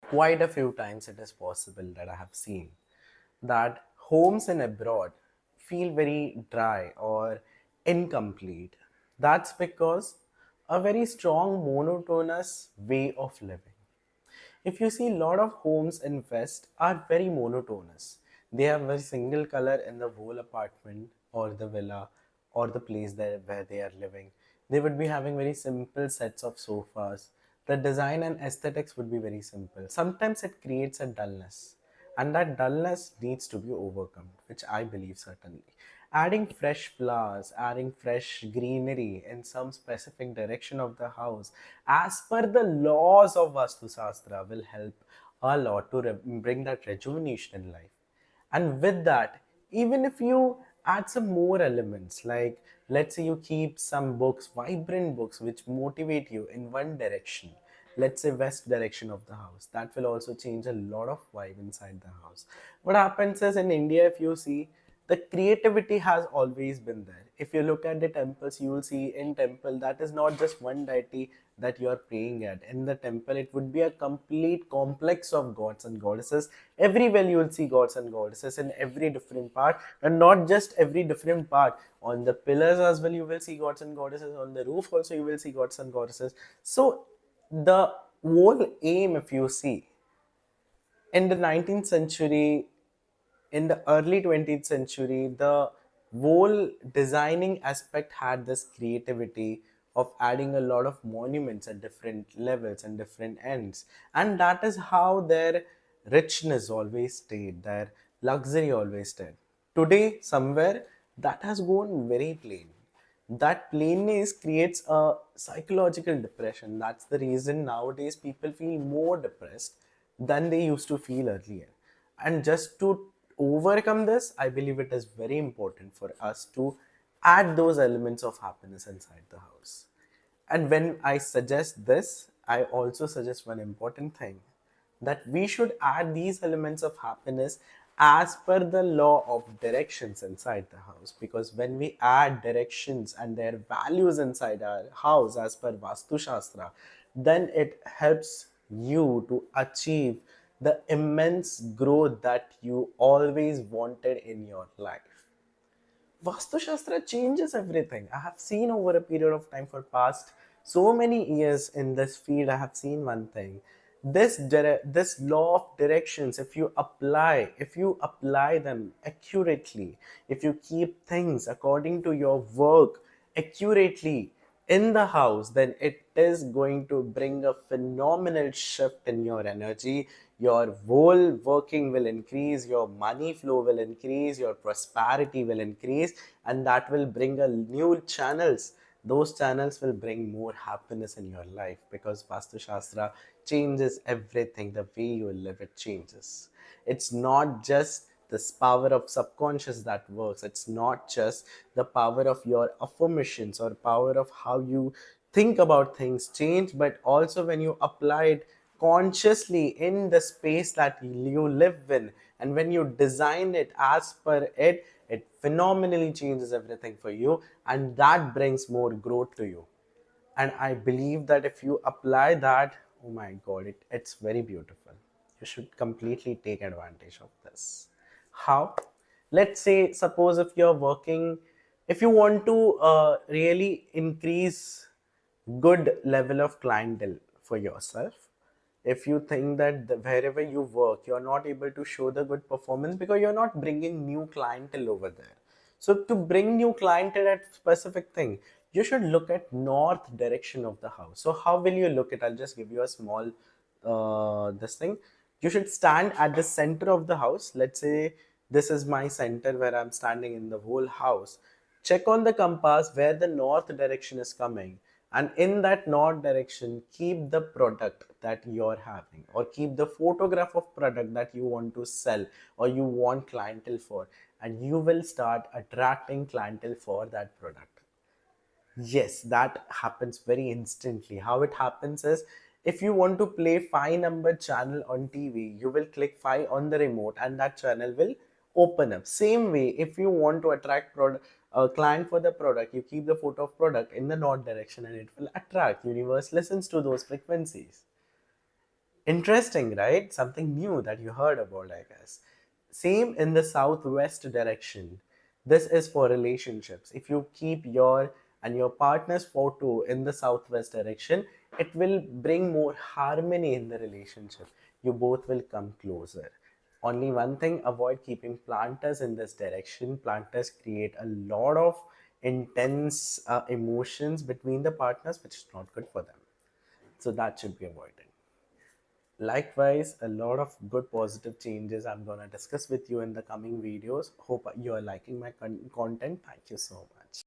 quite a few times it is possible that I have seen that homes in abroad feel very dry or incomplete. That's because a very strong monotonous way of living. If you see, a lot of homes in West are very monotonous. They have a single color in the whole apartment or the villa or the place there where they are living. They would be having very simple sets of sofas. The design and aesthetics would be very simple. Sometimes it creates a dullness, and that dullness needs to be overcome, which I believe certainly. Adding fresh flowers, adding fresh greenery in some specific direction of the house, as per the laws of Vastu Shastra, will help a lot to bring that rejuvenation in life. And with that, even if you add some more elements, like let's say you keep some books, vibrant books, which motivate you in one direction, let's say west direction of the house, that will also change a lot of vibe inside the house. What happens is, in India, if you see, the creativity has always been there. If you look at the temples, you will see in temple that is not just one deity that you are praying at. In the temple, it would be a complete complex of gods and goddesses. Everywhere you will see gods and goddesses in every different part, and not just every different part. On the pillars as well, you will see gods and goddesses. On the roof also, you will see gods and goddesses. So the whole aim, if you see, in the 19th century, in the early 20th century, the whole designing aspect had this creativity of adding a lot of monuments at different levels and different ends. And that is how their richness always stayed, their luxury always stayed. Today, somewhere, that has gone very plain. That plainness creates a psychological depression. That's the reason nowadays people feel more depressed than they used to feel earlier. And just to overcome this, I believe it is very important for us to add those elements of happiness inside the house. And when I suggest this, I also suggest one important thing, that we should add these elements of happiness as per the law of directions inside the house. Because when we add directions and their values inside our house as per Vastu Shastra, then it helps you to achieve the immense growth that you always wanted in your life. Vastu Shastra changes everything. I have seen over a period of time for past so many years in this field, I have seen one thing. This law of directions, if you apply them accurately, if you keep things according to your work accurately in the house, then it is going to bring a phenomenal shift in your energy. Your whole working will increase, your money flow will increase, your prosperity will increase, and that will bring a new channels. Those channels will bring more happiness in your life, because Vastu Shastra changes everything. The way you live, it changes. It's not just this power of subconscious that works. It's not just the power of your affirmations or power of how you think about things change, but also when you apply it consciously in the space that you live in, and when you design it as per it, it phenomenally changes everything for you, and that brings more growth to you. And I believe that if you apply that, oh my god, it's very beautiful. You should completely take advantage of this. How? Let's say, suppose if you're working, if you want to really increase good level of clientele for yourself, if you think that wherever you work you're not able to show the good performance because you're not bringing new clientele over there, so to bring new clientele at specific thing, you should look at north direction of the house. So how will you look at? I'll just give you a small this thing. You should stand at the center of the house. Let's say this is my center where I'm standing in the whole house. Check on the compass where the north direction is coming, and in that north direction keep the product that you're having, or keep the photograph of product that you want to sell or you want clientele for, and you will start attracting clientele for that product. Yes, that happens very instantly. How it happens is, if you want to play 5 number channel on TV, you will click 5 on the remote and that channel will open up. Same way, if you want to attract a client for the product, you keep the photo of product in the north direction and it will attract. Universe listens to those frequencies. Interesting, right? Something new that you heard about, I guess. Same in the southwest direction. This is for relationships. If you keep your and your partner's photo in the southwest direction, it will bring more harmony in the relationship. You both will come closer. Only one thing, avoid keeping planters in this direction. Planters create a lot of intense emotions between the partners, which is not good for them. So that should be avoided. Likewise, a lot of good positive changes I'm going to discuss with you in the coming videos. Hope you are liking my content. Thank you so much.